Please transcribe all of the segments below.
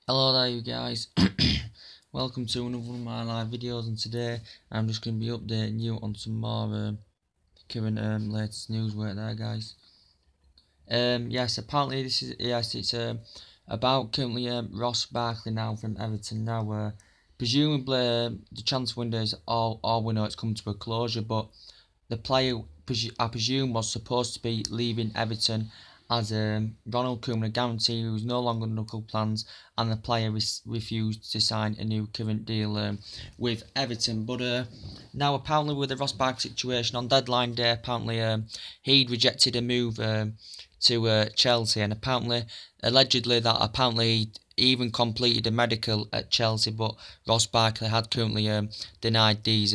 Hello there you guys, welcome to another one of my live videos, and today I'm just going to be updating you on some more current latest news right there guys. Yes, apparently it's about currently Ross Barkley now from Everton now. Presumably the transfer window is all we know, it's come to a closure, but the player I presume was supposed to be leaving Everton as Ronald Koeman guaranteed he was no longer under club plans, and the player refused to sign a new current deal with Everton. But now apparently with the Ross Barkley situation on deadline day, apparently he'd rejected a move to Chelsea, and allegedly he'd even completed a medical at Chelsea, but Ross Barkley had currently denied these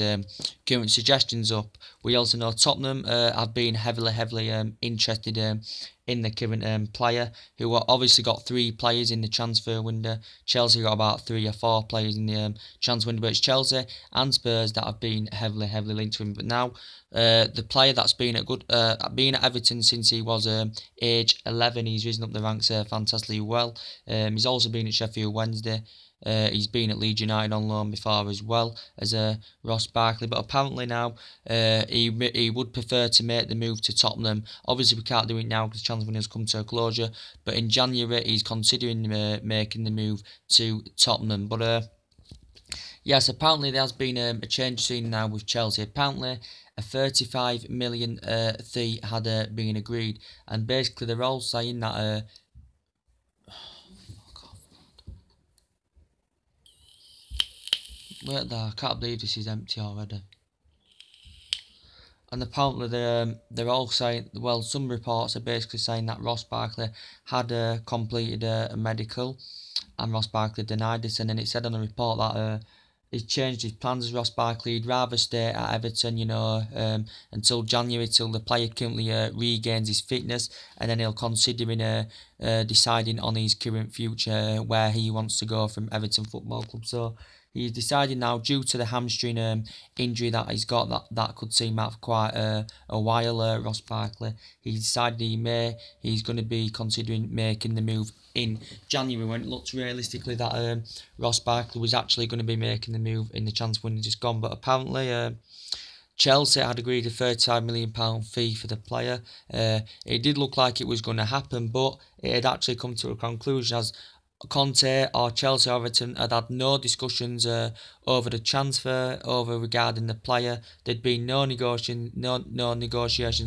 current suggestions up. We also know Tottenham have been heavily interested in the current player, who obviously got 3 players in the transfer window. Chelsea got about 3 or 4 players in the transfer window, but it's Chelsea and Spurs that have been heavily linked to him. But now the player that's been at Everton since he was age 11, he's risen up the ranks fantastically well. He's also been at Sheffield Wednesday. He's been at Leeds United on loan before as well as Ross Barkley, but apparently now he would prefer to make the move to Tottenham. Obviously we can't do it now because the transfer window has come to a closure, but in January he's considering making the move to Tottenham. But yes, apparently there has been a change seen now with Chelsea. Apparently a 35 million fee had been agreed, and basically they're all saying that wait there, I can't believe this is empty already. And apparently they're all saying, well, some reports are basically saying that Ross Barkley had completed a medical, and Ross Barkley denied this. And then it said on the report that he's changed his plans as Ross Barkley. He'd rather stay at Everton, until January, till the player currently regains his fitness, and then he'll consider deciding on his current future, where he wants to go from Everton Football Club. So he's decided now, due to the hamstring injury that he's got, that could seem out for quite a while. Ross Barkley, he decided he's going to be considering making the move in January, when it looked realistically that Ross Barkley was actually going to be making the move in the transfer window just gone. But apparently Chelsea had agreed a £35 million fee for the player. It did look like it was going to happen, but it had actually come to a conclusion, as Conte or Chelsea or Everton had no discussions over the transfer, regarding the player. There'd been no negotiations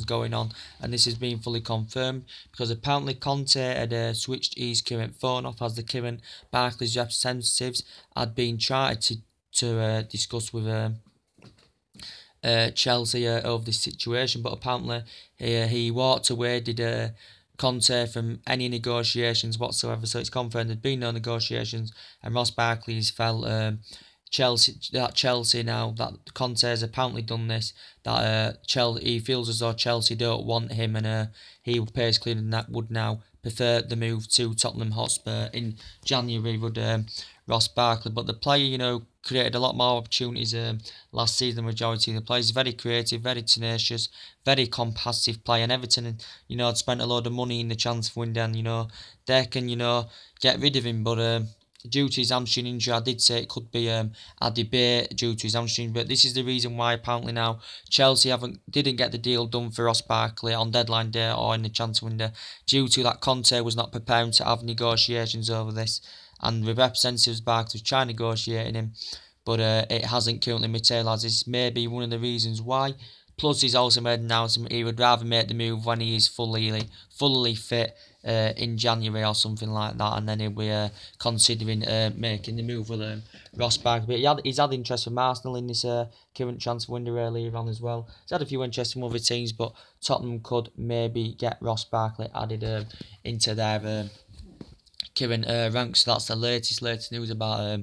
going on, and this has been fully confirmed because apparently Conte had switched his current phone off, as the current Barclays representatives had been trying to discuss with Chelsea over this situation, but apparently he walked away, did Conte, from any negotiations whatsoever. So it's confirmed there'd been no negotiations, and Ross Barkley's felt Chelsea now that Conte has apparently done this, that he feels as though Chelsea don't want him, and he basically would now prefer the move to Tottenham Hotspur in January, would Ross Barkley. But the player, created a lot more opportunities last season. The majority of the players, very creative, very tenacious, very competitive player, and Everton, had spent a load of money in the transfer window, and they can, get rid of him, but due to his hamstring injury, I did say it could be a debate due to his hamstring, but this is the reason why apparently now Chelsea didn't get the deal done for Ross Barkley on deadline day or in the transfer window, due to that Conte was not preparing to have negotiations over this, and the representatives Barkley was trying to negotiate him, but it hasn't currently materialised. This may be one of the reasons why. Plus, he's also made an announcement he would rather make the move when he is fully fit in January or something like that, and then he'll be considering making the move with Ross Barkley. But he's had interest from Arsenal in this current transfer window earlier on as well. He's had a few interests from other teams, but Tottenham could maybe get Ross Barkley added into their current ranks. So that's the latest news about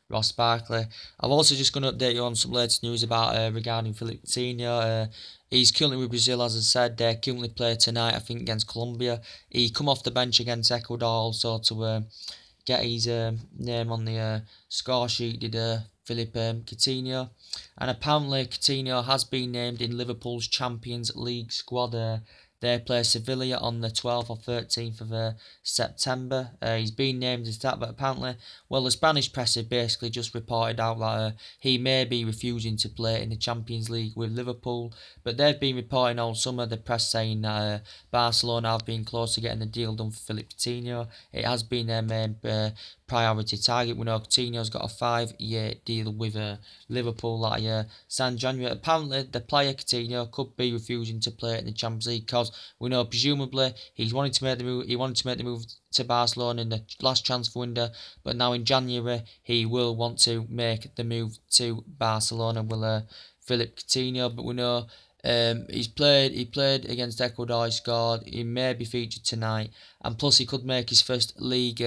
Ross Barkley. I'm also just going to update you on some latest news about regarding Barkley Coutinho. He's currently with Brazil, as I said. They currently play tonight, I think, against Colombia. He come off the bench against Ecuador also to get his name on the score sheet, did Barkley Coutinho. And apparently Coutinho has been named in Liverpool's Champions League squad. They play Sevilla on the 12th or 13th of September. He's been named as that, but apparently, well, the Spanish press have basically just reported out that he may be refusing to play in the Champions League with Liverpool. But they've been reporting all summer, the press saying that Barcelona have been close to getting the deal done for Philippe Coutinho. It has been their main priority target. We know Coutinho's got a 5-year deal with Liverpool that year, signed January. Apparently, the player Coutinho could be refusing to play in the Champions League because we know presumably he's wanted to make the move. He wanted to make the move to Barcelona in the last transfer window, but now in January he will want to make the move to Barcelona. Will Philippe Coutinho? But we know. He played against Ecuador, he scored, he may be featured tonight, and plus he could make his first league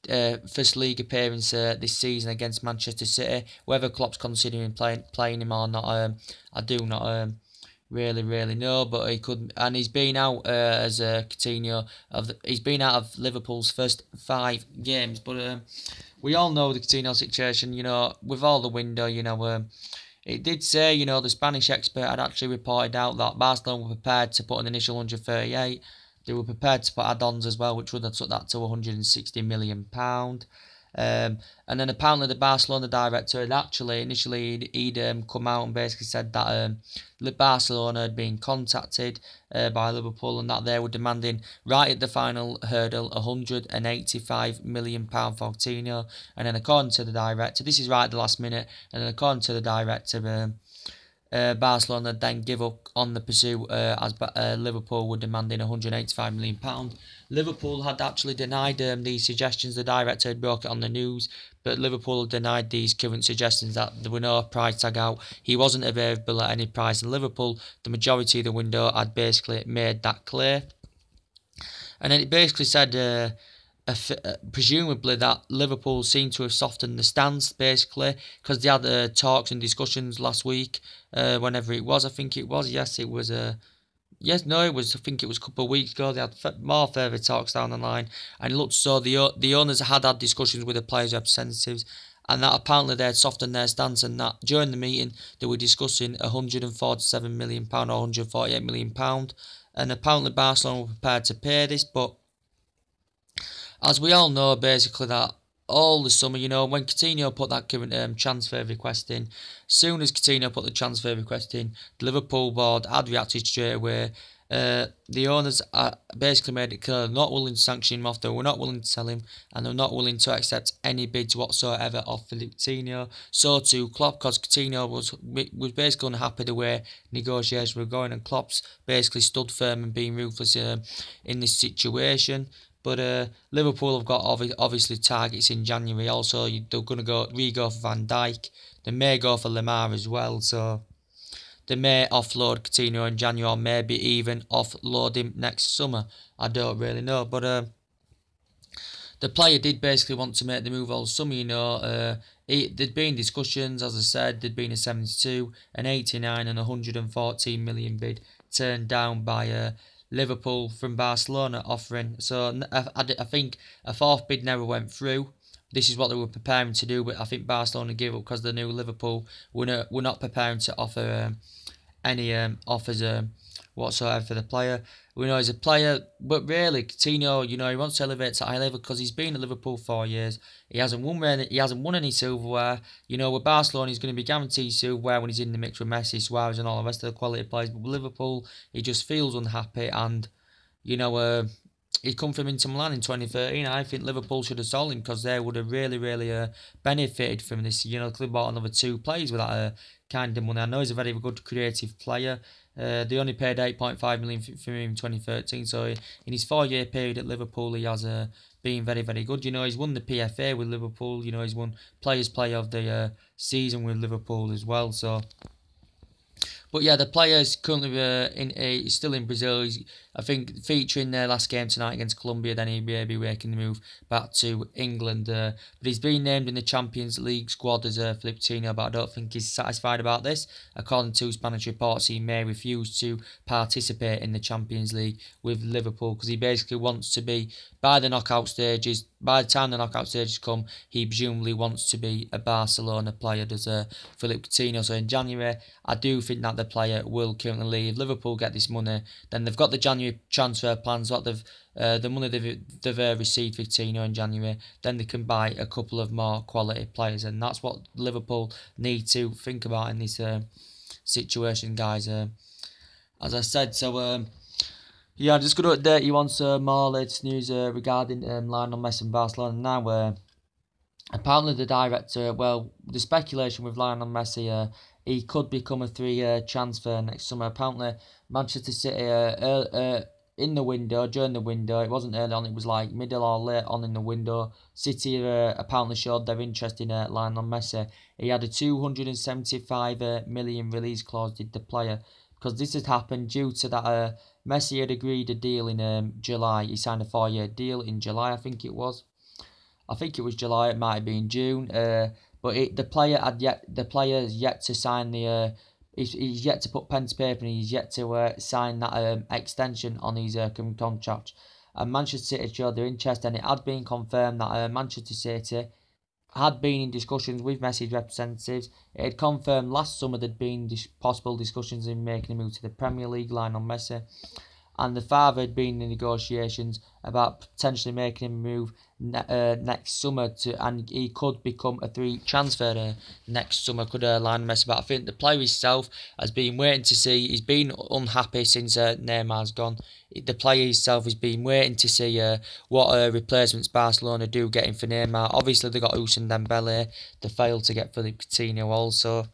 appearance this season against Manchester City. Whether Klopp's considering playing him or not, I do not really know, but he could, and he's been out as Coutinho he's been out of Liverpool's first 5 games, but we all know the Coutinho situation, you know, with all the window, you know. It did say, you know, the Spanish expert had actually reported out that Barcelona were prepared to put an initial 138. They were prepared to put add-ons as well, which would have took that to £160 million. And then apparently the Barcelona director had actually, initially, he'd come out and basically said that Barcelona had been contacted by Liverpool and that they were demanding, right at the final hurdle, £185 million for Coutinho. And then according to the director, this is right at the last minute, and then according to the director, Barcelona then give up on the pursuit as Liverpool were demanding £185 million. Liverpool had actually denied these suggestions. The director had broke it on the news, but Liverpool denied these current suggestions that there were no price tag out. He wasn't available at any price, and Liverpool, the majority of the window, had basically made that clear. And then it basically said presumably that Liverpool seemed to have softened the stance, basically, because they had talks and discussions last week, whenever it was. I think it was, yes, it was yes, no, it was. I think it was a couple of weeks ago. They had more further talks down the line, and it looked so the owners had discussions with the players' representatives, and that apparently they had softened their stance, and that during the meeting they were discussing £147 million or £148 million, and apparently Barcelona were prepared to pay this, but as we all know, basically that all the summer, you know, when Coutinho put that current transfer request in, soon as Coutinho put the transfer request in, the Liverpool board had reacted straight away. The owners basically made it clear they're not willing to sanction him off, they were not willing to sell him, and they're not willing to accept any bids whatsoever off Philippe Coutinho. So too Klopp, because Coutinho was basically unhappy the way negotiations were going, and Klopp's basically stood firm and being ruthless in this situation. But Liverpool have got obviously targets in January. Also, they're going to re-go for Van Dijk. They may go for Lemar as well. So they may offload Coutinho in January, or maybe even offload him next summer. I don't really know. But the player did basically want to make the move all summer, you know. There'd been discussions, as I said. There'd been a 72, an 89 and 114 million bid turned down by Liverpool from Barcelona offering. So I think a fourth bid never went through. This is what they were preparing to do, but I think Barcelona gave up because they knew Liverpool were not preparing to offer any offers whatsoever for the player. We know he's a player, but really Coutinho, you know, he wants to elevate to high level because he's been at Liverpool 4 years. He hasn't won any silverware. You know, with Barcelona, he's going to be guaranteed silverware when he's in the mix with Messi, Suarez, and all the rest of the quality players. But with Liverpool, he just feels unhappy, and you know, he come from Inter Milan in 2013. I think Liverpool should have sold him because they would have really benefited from this. You know, they bought another 2 players with that kind of money. I know he's a very good creative player. They only paid $8.5 million for him in 2013. So in his 4-year period at Liverpool, he has been very good. You know, he's won the PFA with Liverpool. You know, he's won Players' Player of the season with Liverpool as well. So. But yeah, the player is currently he's still in Brazil. He's, I think, featuring their last game tonight against Colombia. Then he may be making the move back to England. But he's been named in the Champions League squad as Philippe Coutinho, but I don't think he's satisfied about this. According to Spanish reports, he may refuse to participate in the Champions League with Liverpool because he basically wants to be, by the knockout stages, by the time the knockout stages come, he presumably wants to be a Barcelona player, does Philippe Coutinho. So in January, I do think that that the player will currently leave. Liverpool get this money, then they've got the January transfer plans. What the money they've received Coutinho in January, then they can buy a couple of more quality players, and that's what Liverpool need to think about in this situation, guys. As I said, so yeah, I'm just going to update you on some more latest news regarding Lionel Messi and Barcelona now. Apparently the director, well, the speculation with Lionel Messi, he could become a 3-year transfer next summer. Apparently Manchester City in the window, during the window, it wasn't early on, it was like middle or late on in the window, City apparently showed their interest in Lionel Messi. He had a 275 million release clause, did the player, because this had happened due to that Messi had agreed a deal in July. He signed a 4-year deal in July, I think it was. I think it was July, it might have been June, but the player has yet to sign the, he's yet to put pen to paper, and he's yet to sign that extension on his contract. And Manchester City showed their interest, and it had been confirmed that Manchester City had been in discussions with Messi's representatives. It had confirmed last summer there'd been possible discussions in making a move to the Premier League, Lionel Messi. And the father had been in negotiations about potentially making him a move next summer, and he could become a 3 transfer next summer, could Lionel Messi. But I think the player himself has been waiting to see. He's been unhappy since Neymar's gone. The player himself has been waiting to see what replacements Barcelona do getting for Neymar. Obviously they got Ousmane Dembele. They failed to get Philippe Coutinho also.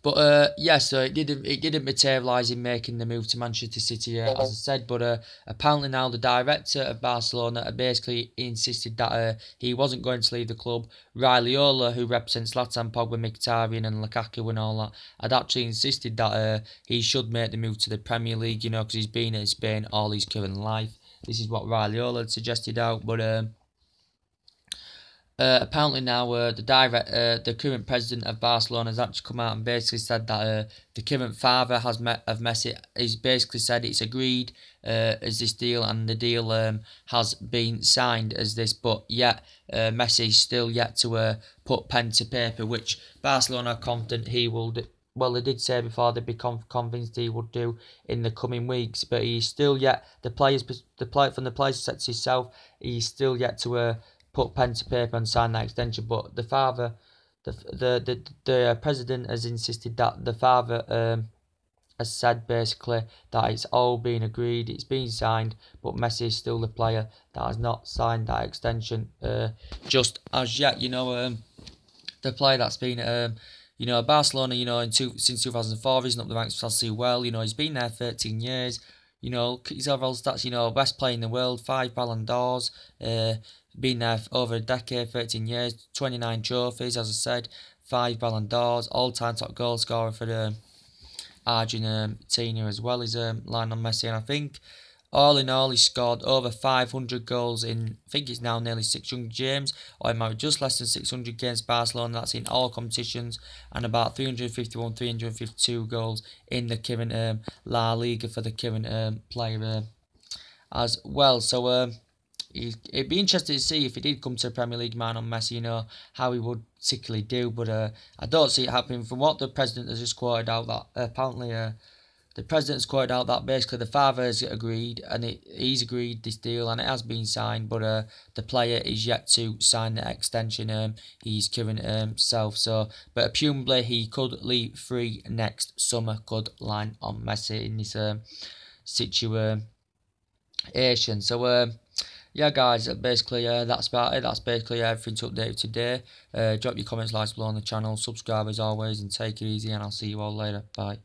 But yeah, so it didn't materialise in making the move to Manchester City, as I said. But apparently now the director of Barcelona basically insisted that he wasn't going to leave the club. Raiola, who represents Zlatan, Pogba, Mkhitaryan and Lukaku and all that, had actually insisted that he should make the move to the Premier League, you know, because he's been in Spain all his current life. This is what Raiola had suggested out, but apparently now the current president of Barcelona has actually come out and basically said that the current father of Messi has basically said it's agreed as this deal, and the deal has been signed as this, but yet Messi's still yet to put pen to paper, which Barcelona are confident he will do. Well, they did say before they'd be convinced he would do in the coming weeks, but he's still yet from the player's sets himself, he's still yet to put pen to paper and sign that extension. But the father, the president has insisted that the father has said basically that it's all been agreed, it's been signed, but Messi is still the player that has not signed that extension just as yet. You know, the player that's been you know, Barcelona, you know, since 2004, he's up the ranks for well. You know, he's been there 13 years. You know, his overall stats, you know, best player in the world, 5 Ballon d'Ors, been there for over a decade, 13 years, 29 trophies, as I said, 5 Ballon d'Ors, all-time top goal scorer for the Argentina as well as Lionel Messi. And I think, all in all, he scored over 500 goals in, I think it's now nearly 600 games, or it might be just less than 600 games Barcelona, that's in all competitions, and about 351, 352 goals in the current La Liga for the current player as well. So it'd be interesting to see if he did come to the Premier League, man, on Messi, you know, how he would particularly do, but I don't see it happening. From what the president has just quoted out, that apparently the president's quoted out that basically the father has agreed, and he's agreed this deal, and it has been signed, but the player is yet to sign the extension, his current self. So, but presumably he could leave free next summer, could line on Messi in this situation. So, yeah, guys, basically that's about it. That's basically everything to update today. Drop your comments, likes below on the channel, subscribe as always, and take it easy, and I'll see you all later. Bye.